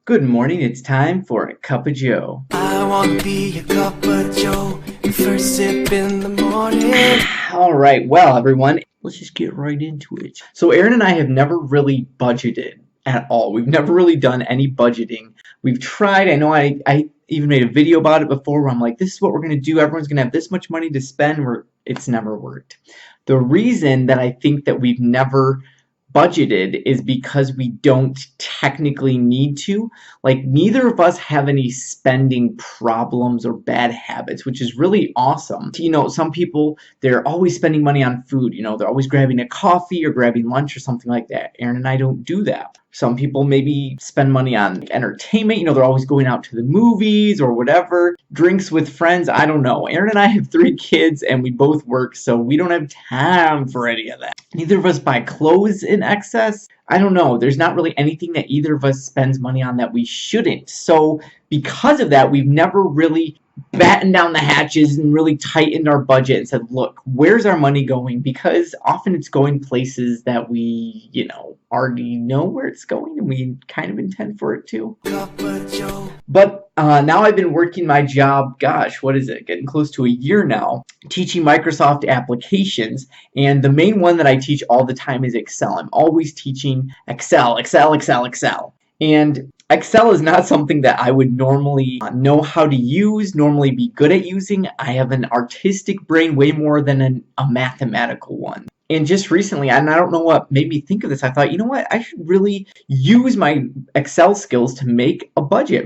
Good morning, it's time for a cup of joe. I wanna be a cup of joe, the first sip in the morning. Alright, well everyone, let's just get right into it. So Aaron and I have never really budgeted at all. We've never really done any budgeting. We've tried, I know I even made a video about it before where I'm like, this is what we're going to do, everyone's going to have this much money to spend, it's never worked. The reason that I think that we've never budgeted is because we don't technically need to. Like, neither of us have any spending problems or bad habits, which is really awesome. You know, some people, they're always spending money on food. You know, they're always grabbing a coffee or grabbing lunch or something like that. Aaron and I don't do that. Some people maybe spend money on entertainment. You know, they're always going out to the movies or whatever. Drinks with friends. I don't know. Aaron and I have 3 kids and we both work, so we don't have time for any of that. Neither of us buy clothes in excess. I don't know. There's not really anything that either of us spends money on that we shouldn't. So because of that, we've never really battened down the hatches and really tightened our budget and said, look, where's our money going? Because often it's going places that we, already know where it's going and we kind of intend for it to. But now I've been working my job, gosh, what is it? Getting close to a year now, teaching Microsoft applications. And the main one that I teach all the time is Excel. I'm always teaching Excel. And Excel is not something that I would normally know how to use, normally be good at using. I have an artistic brain way more than a mathematical one. And just recently, and I don't know what made me think of this, I thought, you know what, I should really use my Excel skills to make a budget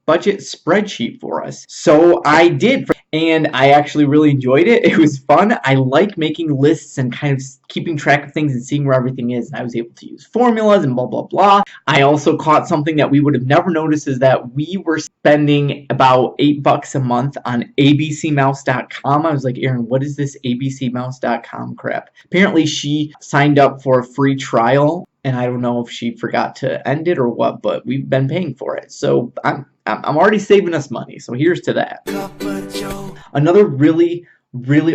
spreadsheet for us. So I did, and I actually really enjoyed it. It was fun. I like making lists and kind of keeping track of things and seeing where everything is. And I was able to use formulas and blah, blah, blah. I also caught something that we would have never noticed, is that we were spending about $8 a month on abcmouse.com. I was like, Erin, what is this abcmouse.com crap? Apparently she signed up for a free trial, and I don't know if she forgot to end it or what, but we've been paying for it. So I'm already saving us money, so here's to that. Another really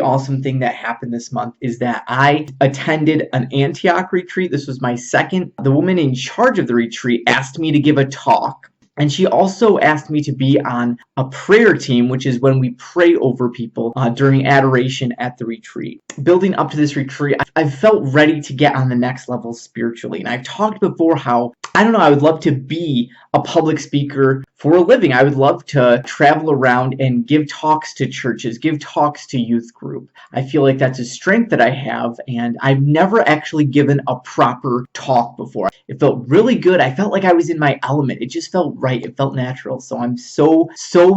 awesome thing that happened this month is that I attended an Antioch retreat. This was my second. The woman in charge of the retreat asked me to give a talk. And she also asked me to be on a prayer team, which is when we pray over people during adoration at the retreat. Building up to this retreat, I felt ready to get on the next level spiritually. And I've talked before how, I would love to be a public speaker for a living. I would love to travel around and give talks to churches, give talks to youth group. I feel like that's a strength that I have, and I've never actually given a proper talk before. It felt really good. I felt like I was in my element. It just felt right. It felt natural. So I'm so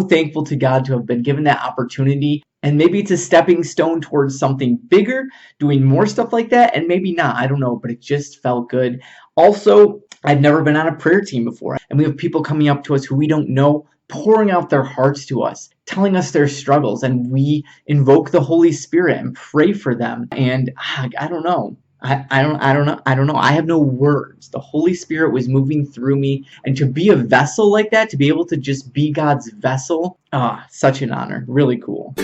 thankful to God to have been given that opportunity. And maybe it's a stepping stone towards something bigger, doing more stuff like that, and maybe not. I don't know, but it just felt good. Also, I've never been on a prayer team before, and we have people coming up to us who we don't know, pouring out their hearts to us, telling us their struggles, and we invoke the Holy Spirit and pray for them. And I don't know. I don't know. I have no words. The Holy Spirit was moving through me, and to be a vessel like that, to be able to just be God's vessel, such an honor. Really cool.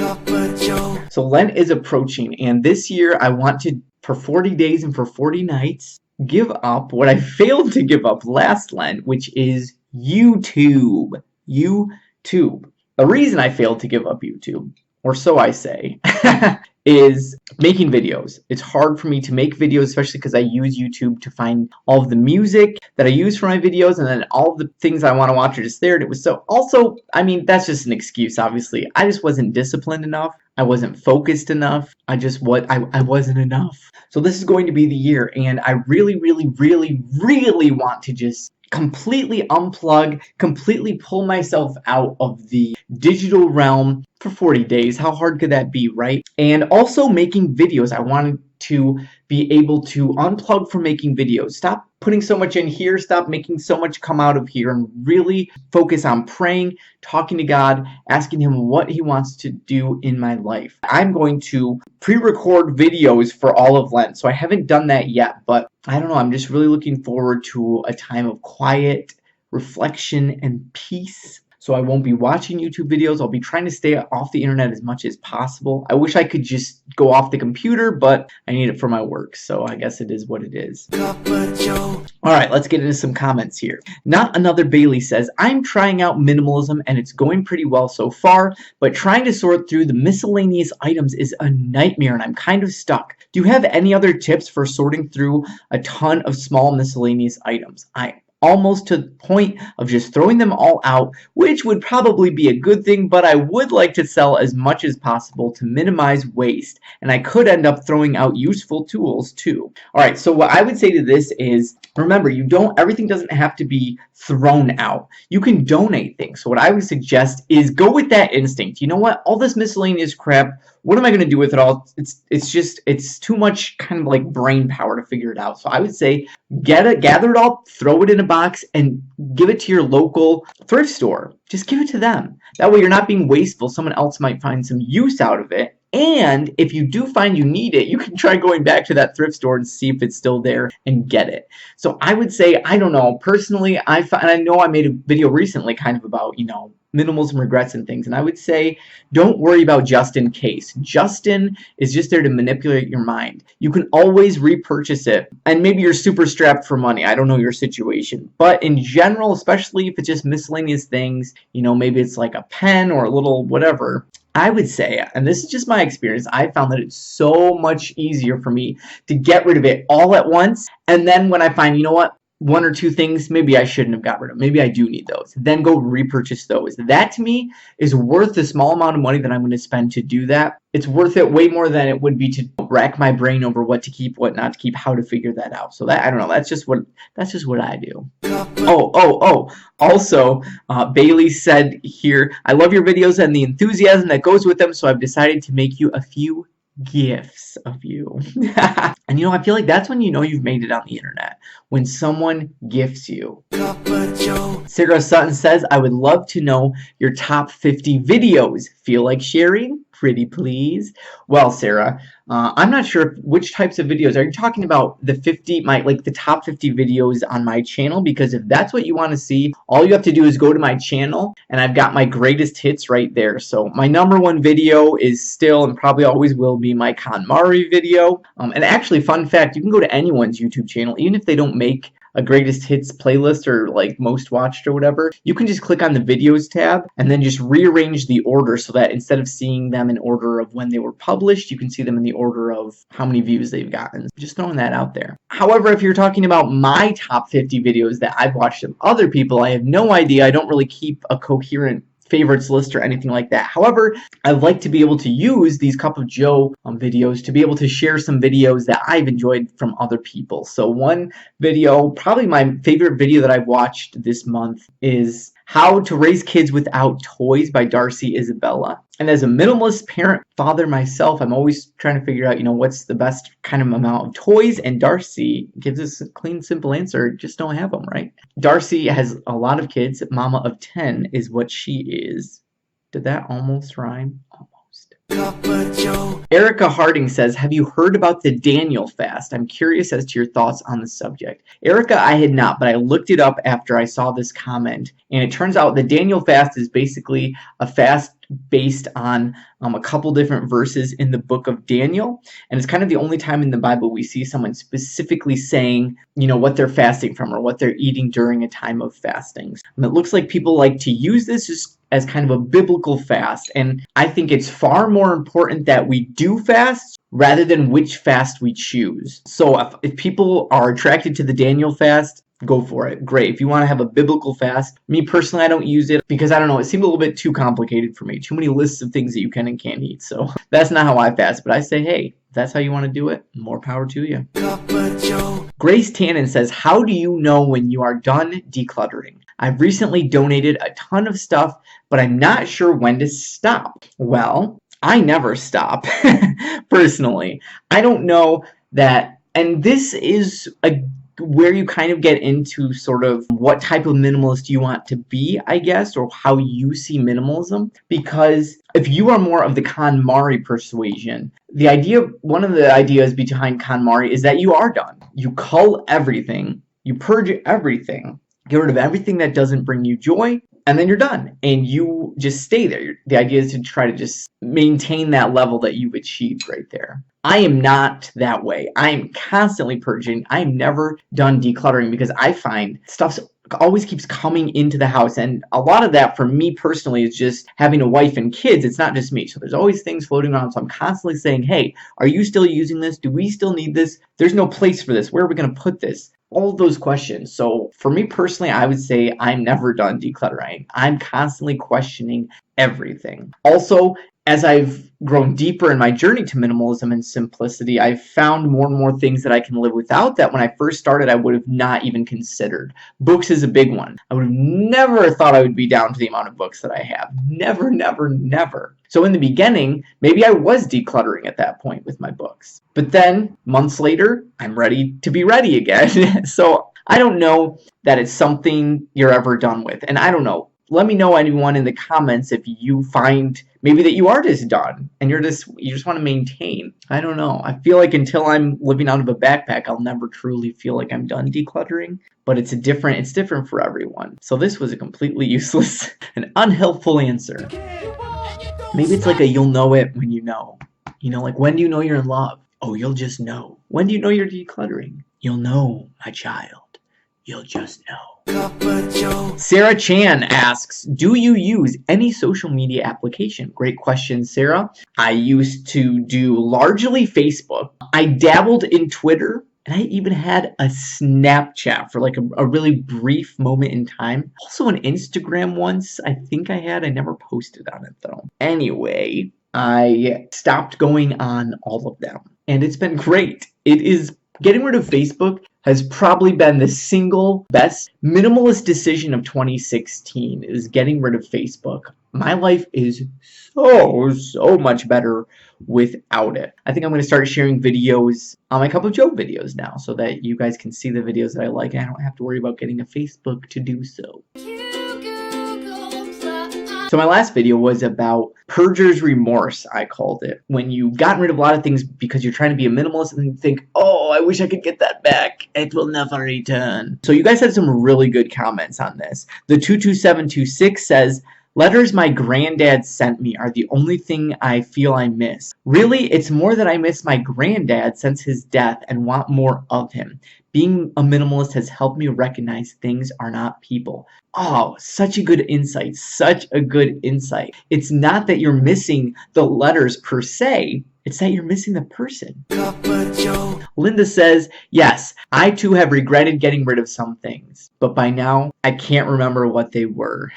So Lent is approaching, and this year I want to, for 40 days and for 40 nights, give up what I failed to give up last Lent, which is YouTube. The reason I failed to give up YouTube, or so I say, is making videos. It's hard for me to make videos, especially because I use YouTube to find all of the music that I use for my videos, and then all of the things I want to watch are just there. And it was so, also, that's just an excuse, obviously. I just wasn't disciplined enough. I wasn't focused enough. I wasn't enough. So this is going to be the year, and I really want to just completely unplug, completely pull myself out of the digital realm for 40 days. How hard could that be, right? And also making videos. I wanted to be able to unplug from making videos. Stop putting so much in here, stop making so much come out of here, and really focus on praying, talking to God, asking Him what He wants to do in my life. I'm going to pre-record videos for all of Lent, so I haven't done that yet, but I don't know, I'm just really looking forward to a time of quiet reflection and peace. so I won't be watching YouTube videos. I'll be trying to stay off the internet as much as possible. I wish I could just go off the computer, but I need it for my work, so I guess it is what it is. Alright, let's get into some comments here. Not Another Bailey says, I'm trying out minimalism and it's going pretty well so far, but trying to sort through the miscellaneous items is a nightmare and I'm kind of stuck. Do you have any other tips for sorting through a ton of small miscellaneous items? I almost to the point of just throwing them all out, which would probably be a good thing, but I would like to sell as much as possible to minimize waste, and I could end up throwing out useful tools too. Alright, so what I would say to this is, remember, everything doesn't have to be thrown out. You can donate things. So what I would suggest is go with that instinct. You know what? All this miscellaneous crap, what am I going to do with it all? It's too much kind of like brain power to figure it out. So I would say gather it all, throw it in a box, and give it to your local thrift store. Just give it to them. That way you're not being wasteful. Someone else might find some use out of it. And if you do find you need it, you can try going back to that thrift store and see if it's still there and get it. So I would say, I don't know, personally, and I know I made a video recently kind of about, minimalism regrets and things, and I would say don't worry about just in case. Justin is just there to manipulate your mind. You can always repurchase it, and maybe you're super strapped for money. I don't know your situation, but in general, especially if it's just miscellaneous things, maybe it's like a pen or a little whatever, I would say, and this is just my experience, I found that it's so much easier for me to get rid of it all at once, and then when I find, you know what, one or two things maybe I shouldn't have got rid of, maybe I do need those, then go repurchase those. That to me is worth the small amount of money that I'm going to spend to do that. It's worth it way more than it would be to rack my brain over what to keep, what not to keep, how to figure that out. So that, I don't know, that's just what I do. Also, Bailey said here, I love your videos and the enthusiasm that goes with them, so I've decided to make you a few gifts of you. And I feel like that's when you've made it on the internet, when someone gifts you. Sarah Sutton says, I would love to know your top 50 videos. Feel like sharing? Pretty please. Well, Sarah, I'm not sure which types of videos. Are you talking about the top 50 videos on my channel? Because if that's what you want to see, all you have to do is go to my channel, and I've got my greatest hits right there. So my #1 video is still, and probably always will be, my KonMari video. And actually, fun fact, you can go to anyone's YouTube channel, even if they don't make a greatest hits playlist or like most watched or whatever, you can just click on the videos tab and then just rearrange the order so that instead of seeing them in order of when they were published, you can see them in the order of how many views they've gotten. Just throwing that out there. However, if you're talking about my top 50 videos that I've watched of other people, I have no idea. I don't really keep a coherent favorites list or anything like that. However, I'd like to be able to use these Cup of Joe videos to be able to share some videos that I've enjoyed from other people. So one video, probably my favorite video that I've watched this month, is How to Raise Kids Without Toys by Darcy Isabella. And as a minimalist parent father myself, I'm always trying to figure out, what's the best kind of amount of toys, and Darcy gives us a clean, simple answer: just don't have them, right? Darcy has a lot of kids. Mama of 10 is what she is. Did that almost rhyme? Almost. Erica Harding says, have you heard about the Daniel fast? I'm curious as to your thoughts on the subject. Erica, I had not, but I looked it up after I saw this comment, and it turns out the Daniel fast is basically a fast based on a couple different verses in the book of Daniel, and it's kind of the only time in the Bible we see someone specifically saying, what they're fasting from or what they're eating during a time of fasting. And it looks like people like to use this just as kind of a biblical fast, and I think it's far more important that we do fast rather than which fast we choose. So if people are attracted to the Daniel fast, go for it. Great. If you want to have a biblical fast, me personally, I don't use it because I don't know, it seemed a little bit too complicated for me. Too many lists of things that you can and can't eat. So that's not how I fast, but I say, hey, if that's how you want to do it, more power to you. Grace Tannen says, how do you know when you are done decluttering? I've recently donated a ton of stuff, but I'm not sure when to stop. Well, I never stop, personally. I don't know that, and this is where you kind of get into sort of what type of minimalist you want to be, I guess, or how you see minimalism. Because if you are more of the KonMari persuasion, one of the ideas behind KonMari is that you are done. You cull everything, you purge everything, get rid of everything that doesn't bring you joy, and then you're done and you just stay there. The idea is to try to just maintain that level that you've achieved right there. I am not that way. I am constantly purging. I'm never done decluttering because I find stuff always keeps coming into the house, and a lot of that for me personally is just having a wife and kids. It's not just me, so there's always things floating around, so I'm constantly saying, hey, are you still using this? Do we still need this? There's no place for this. Where are we going to put this? All of those questions. So for me personally, I would say I'm never done decluttering. I'm constantly questioning everything. Also, as I've grown deeper in my journey to minimalism and simplicity, I've found more and more things that I can live without that when I first started I would have not even considered. Books is a big one. I would have never thought I would be down to the amount of books that I have. Never, never, never. So in the beginning, maybe I was decluttering at that point with my books. But then, months later, I'm ready to be ready again. So I don't know that it's something you're ever done with. And I don't know. Let me know, anyone, in the comments if you find maybe that you are just done and you just want to maintain. I don't know. I feel like until I'm living out of a backpack, I'll never truly feel like I'm done decluttering. But it's different for everyone. So this was a completely useless and unhelpful answer. Maybe it's like a you'll know it when you know. You know, like when do you know you're in love? Oh, you'll just know. When do you know you're decluttering? You'll know, my child. You'll just know. Sarah Chan asks, do you use any social media application? Great question, Sarah. I used to do largely Facebook. I dabbled in Twitter, and I even had a Snapchat for like a really brief moment in time. Also an Instagram once, I think I had. I never posted on it though. Anyway, I stopped going on all of them, and it's been great. Getting rid of Facebook has probably been the single best minimalist decision of 2016 is getting rid of Facebook. My life is so much better without it. I think I'm going to start sharing videos on my Cup of Joe videos now so that you guys can see the videos that I like and I don't have to worry about getting a Facebook to do so. So my last video was about purger's remorse, I called it. When you've gotten rid of a lot of things because you're trying to be a minimalist and you think, oh, I wish I could get that back. It will never return. So you guys had some really good comments on this. The 22726 says, letters my granddad sent me are the only thing I feel I miss. Really, it's more that I miss my granddad since his death and want more of him. Being a minimalist has helped me recognize things are not people. Oh, such a good insight. Such a good insight. It's not that you're missing the letters per se. It's that you're missing the person. Linda says, yes, I too have regretted getting rid of some things, but by now I can't remember what they were.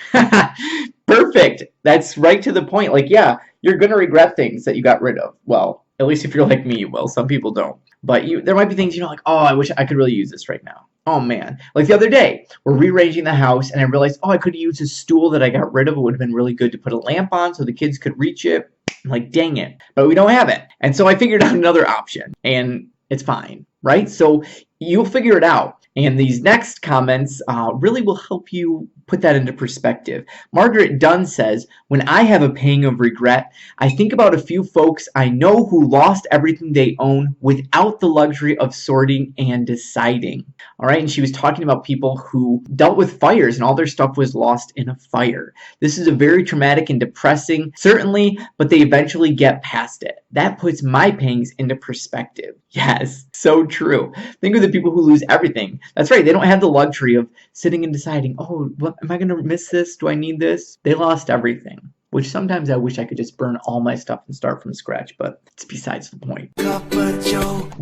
Perfect. That's right to the point. Like, yeah, you're going to regret things that you got rid of. Well, at least if you're like me, well, some people don't. But there might be things, like, oh, I wish I could really use this right now. Oh, man. Like the other day, we're rearranging the house, and I realized, oh, I could use a stool that I got rid of. It would have been really good to put a lamp on so the kids could reach it. I'm like, dang it. But we don't have it. And so I figured out another option, and it's fine, right? So you'll figure it out. And these next comments really will help you put that into perspective. Margaret Dunn says, when I have a pang of regret, I think about a few folks I know who lost everything they own without the luxury of sorting and deciding. All right, and she was talking about people who dealt with fires and all their stuff was lost in a fire. This is a very traumatic and depressing, certainly, but they eventually get past it. That puts my pangs into perspective. Yes, so true. Think of the people who lose everything. That's right, they don't have the luxury of sitting and deciding, oh, what, am I going to miss this? Do I need this? They lost everything, which sometimes I wish I could just burn all my stuff and start from scratch, but it's besides the point.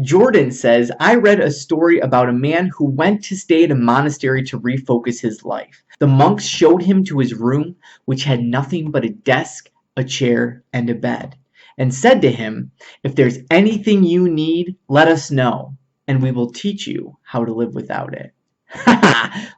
Jordan says, I read a story about a man who went to stay at a monastery to refocus his life. The monks showed him to his room, which had nothing but a desk, a chair, and a bed, and said to him, if there's anything you need, let us know, and we will teach you how to live without it.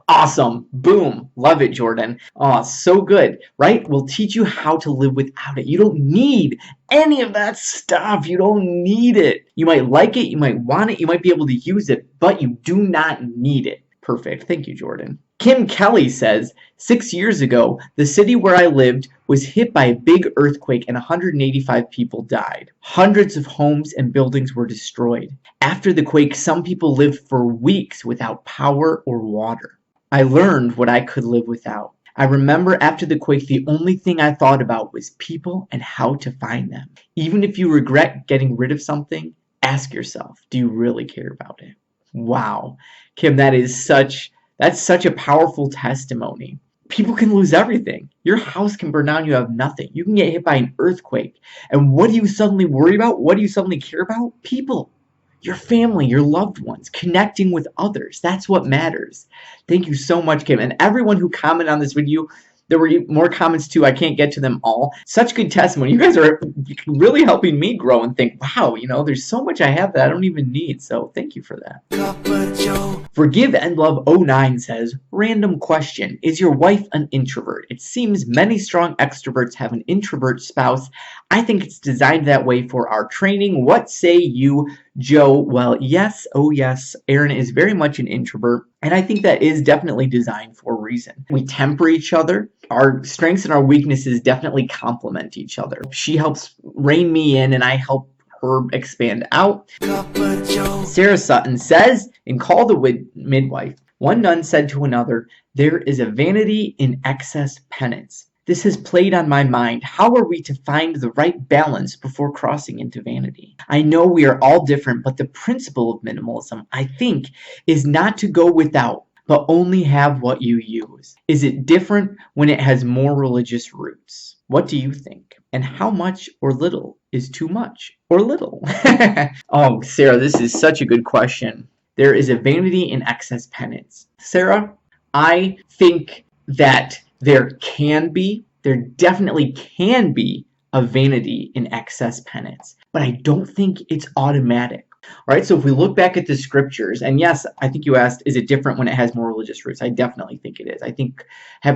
Awesome. Boom. Love it, Jordan. Oh, so good, right? We'll teach you how to live without it. You don't need any of that stuff. You don't need it. You might like it. You might want it. You might be able to use it, but you do not need it. Perfect. Thank you, Jordan. Kim Kelly says, 6 years ago, the city where I lived was hit by a big earthquake and 185 people died. Hundreds of homes and buildings were destroyed. After the quake, some people lived for weeks without power or water. I learned what I could live without. I remember after the quake, the only thing I thought about was people and how to find them. Even if you regret getting rid of something, ask yourself, do you really care about it? Wow. Kim, that's such a powerful testimony. People can lose everything. Your house can burn down, you have nothing. You can get hit by an earthquake. And what do you suddenly worry about? What do you suddenly care about? People. Your family, your loved ones, connecting with others. That's what matters. Thank you so much, Kim. And everyone who commented on this video, there were more comments too. I can't get to them all. Such good testimony. You guys are really helping me grow and think, wow, there's so much I have that I don't even need. So thank you for that. Forgive and Love 09 says, random question. Is your wife an introvert? It seems many strong extroverts have an introvert spouse. I think it's designed that way for our training. What say you, Joe? Well, yes, oh yes, Erin is very much an introvert, and I think that is definitely designed for a reason. We temper each other. Our strengths and our weaknesses definitely complement each other. She helps rein me in, and I help her expand out. Sarah Sutton says, in Call the Midwife, one nun said to another, there is a vanity in excess penance. This has played on my mind. How are we to find the right balance before crossing into vanity? I know we are all different, but the principle of minimalism, I think, is not to go without, but only have what you use. Is it different when it has more religious roots? What do you think? And how much or little is too much or little? Oh, Sarah, this is such a good question. There is a vanity in excess penance. Sarah, I think that there definitely can be a vanity in excess penance, but I don't think it's automatic. All right, so if we look back at the scriptures, and yes, I think you asked, is it different when it has more religious roots? I definitely think it is. I think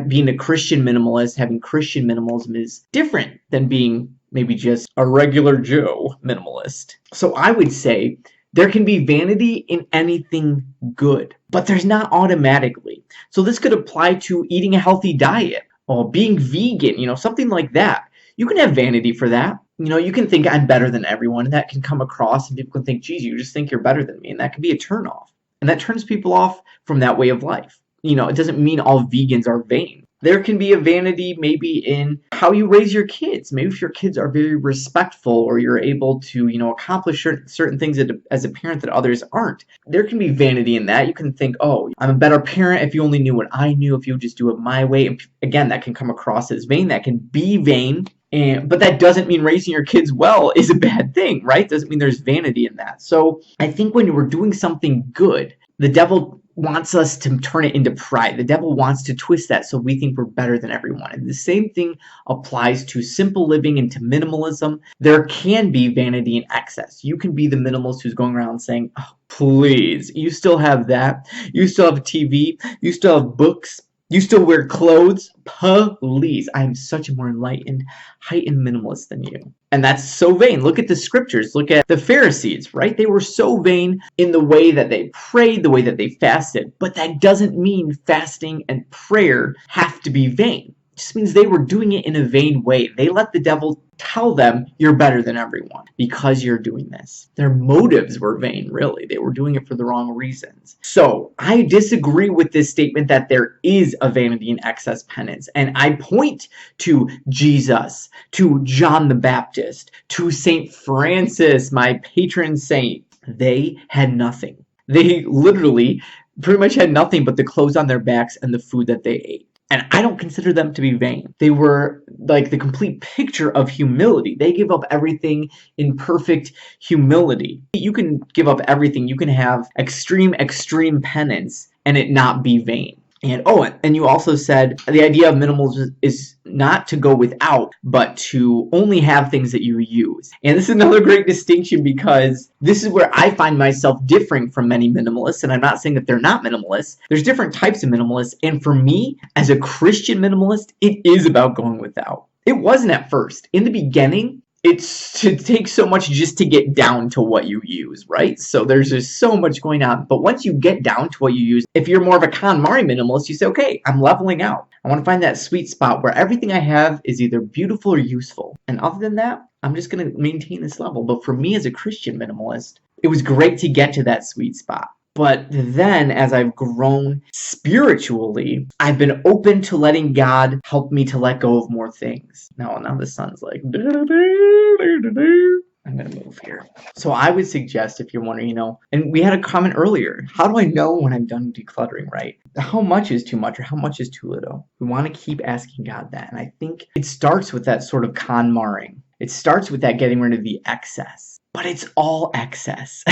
being a Christian minimalist, having Christian minimalism is different than being maybe just a regular Joe minimalist. So I would say there can be vanity in anything good, but there's not automatically. So this could apply to eating a healthy diet or being vegan, something like that. You can have vanity for that. You can think I'm better than everyone, and that can come across, and people can think, geez, you just think you're better than me, and that can be a turnoff. And that turns people off from that way of life. It doesn't mean all vegans are vain. There can be a vanity maybe in how you raise your kids. Maybe if your kids are very respectful, or you're able to, accomplish certain things as a parent that others aren't. There can be vanity in that. You can think, oh, I'm a better parent if you only knew what I knew, if you would just do it my way. And again, that can come across as vain. That can be vain. But that doesn't mean raising your kids well is a bad thing, right? Doesn't mean there's vanity in that. So I think when we're doing something good, the devil wants us to turn it into pride. The devil wants to twist that so we think we're better than everyone. And the same thing applies to simple living and to minimalism. There can be vanity in excess. You can be the minimalist who's going around saying, oh, please, you still have that. You still have a TV. You still have books. You still wear clothes? Please. I am such a more enlightened, heightened minimalist than you. And that's so vain. Look at the scriptures. Look at the Pharisees, right? They were so vain in the way that they prayed, the way that they fasted. But that doesn't mean fasting and prayer have to be vain. It just means they were doing it in a vain way. They let the devil tell them you're better than everyone because you're doing this. Their motives were vain, really. They were doing it for the wrong reasons. So I disagree with this statement that there is a vanity in excess penance. And I point to Jesus, to John the Baptist, to St. Francis, my patron saint. They had nothing. They literally pretty much had nothing but the clothes on their backs and the food that they ate. And I don't consider them to be vain. They were like the complete picture of humility. They gave up everything in perfect humility. You can give up everything. You can have extreme penance and it not be vain. And you also said the idea of minimalism is not to go without, but to only have things that you use. And this is another great distinction because this is where I find myself differing from many minimalists. And I'm not saying that they're not minimalists. There's different types of minimalists. And for me, as a Christian minimalist, it is about going without. It wasn't at first. In the beginning, it takes so much just to get down to what you use, right? So there's just so much going on. But once you get down to what you use, if you're more of a KonMari minimalist, you say, okay, I'm leveling out. I want to find that sweet spot where everything I have is either beautiful or useful. And other than that, I'm just going to maintain this level. But for me as a Christian minimalist, it was great to get to that sweet spot. But then, as I've grown spiritually, I've been open to letting God help me to let go of more things. Now the sun's like, I'm gonna move here. So I would suggest, if you're wondering, and we had a comment earlier, how do I know when I'm done decluttering, right? How much is too much or how much is too little? We want to keep asking God that. And I think it starts with that sort of KonMaring. It starts with that getting rid of the excess. But it's all excess.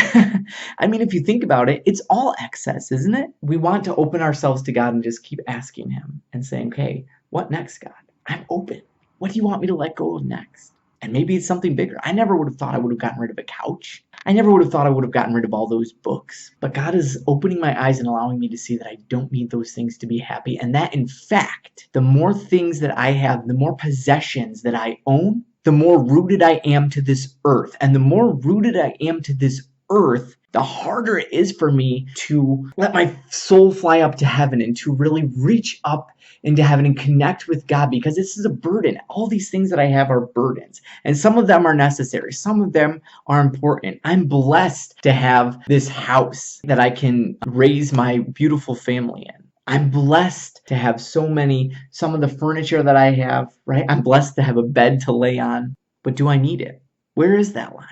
I mean, if you think about it, it's all excess, isn't it? We want to open ourselves to God and just keep asking Him and saying, okay, what next, God? I'm open. What do you want me to let go of next? And maybe it's something bigger. I never would have thought I would have gotten rid of a couch. I never would have thought I would have gotten rid of all those books. But God is opening my eyes and allowing me to see that I don't need those things to be happy. And that, in fact, the more things that I have, the more possessions that I own, the more rooted I am to this earth. And the more rooted I am to this earth, the harder it is for me to let my soul fly up to heaven and to really reach up into heaven and connect with God, because this is a burden. All these things that I have are burdens, and some of them are necessary. Some of them are important. I'm blessed to have this house that I can raise my beautiful family in. I'm blessed to have some of the furniture that I have, right? I'm blessed to have a bed to lay on, but do I need it? Where is that line?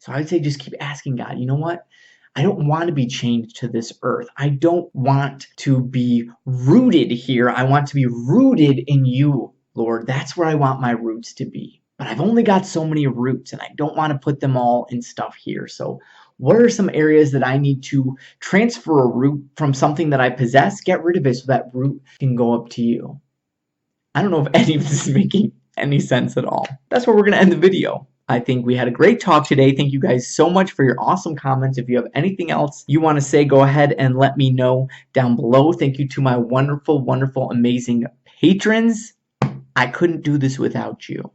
So I would say just keep asking God, you know what? I don't want to be chained to this earth. I don't want to be rooted here. I want to be rooted in you, Lord. That's where I want my roots to be. But I've only got so many roots and I don't want to put them all in stuff here. So what are some areas that I need to transfer a root from something that I possess, get rid of it so that root can go up to you? I don't know if any of this is making any sense at all. That's where we're going to end the video. I think we had a great talk today. Thank you guys so much for your awesome comments. If you have anything else you want to say, go ahead and let me know down below. Thank you to my wonderful, wonderful, amazing patrons. I couldn't do this without you.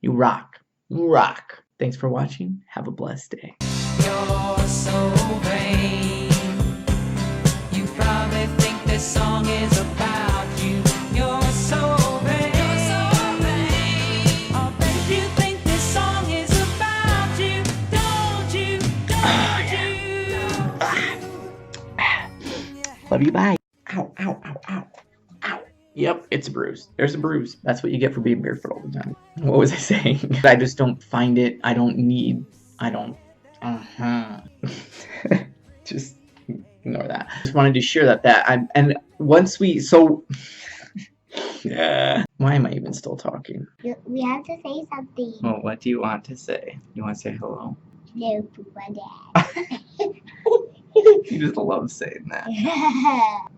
You rock. You rock. Thanks for watching. Have a blessed day. You're so vain. You probably think this song is about you. You're so vain. You're so vain. I bet you think this song is about you. Don't you? Don't you? Love you. Bye. Ow, ow, ow, ow. Ow. Yep, it's a bruise. There's a bruise. That's what you get for being barefoot all the time. What was I saying? I just don't find it. I don't. Just ignore that. Just wanted to share and once yeah. Why am I even still talking? We have to say something. Well, what do you want to say? You want to say hello? No, Poopa Dad. You just love saying that.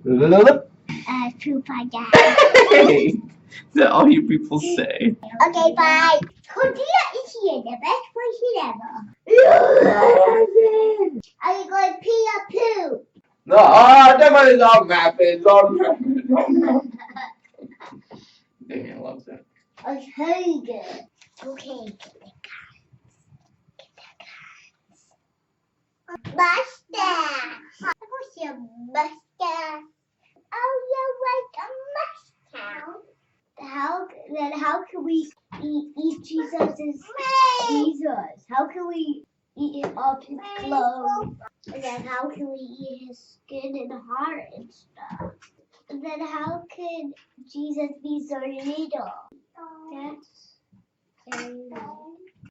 Poopa Dad. Hey, is that all you people say? Okay, bye. Cordelia is here, the best person ever. Are you going to pee or poo? No, definitely not mapping. Damien loves it. Okay, good. Okay, get the cards. Mustache. What's your mustache? Oh, you're like a mustache. How can we eat Jesus? How can we eat off his clothes? And then how can we eat his skin and heart and stuff? And then how can Jesus be so little? That's very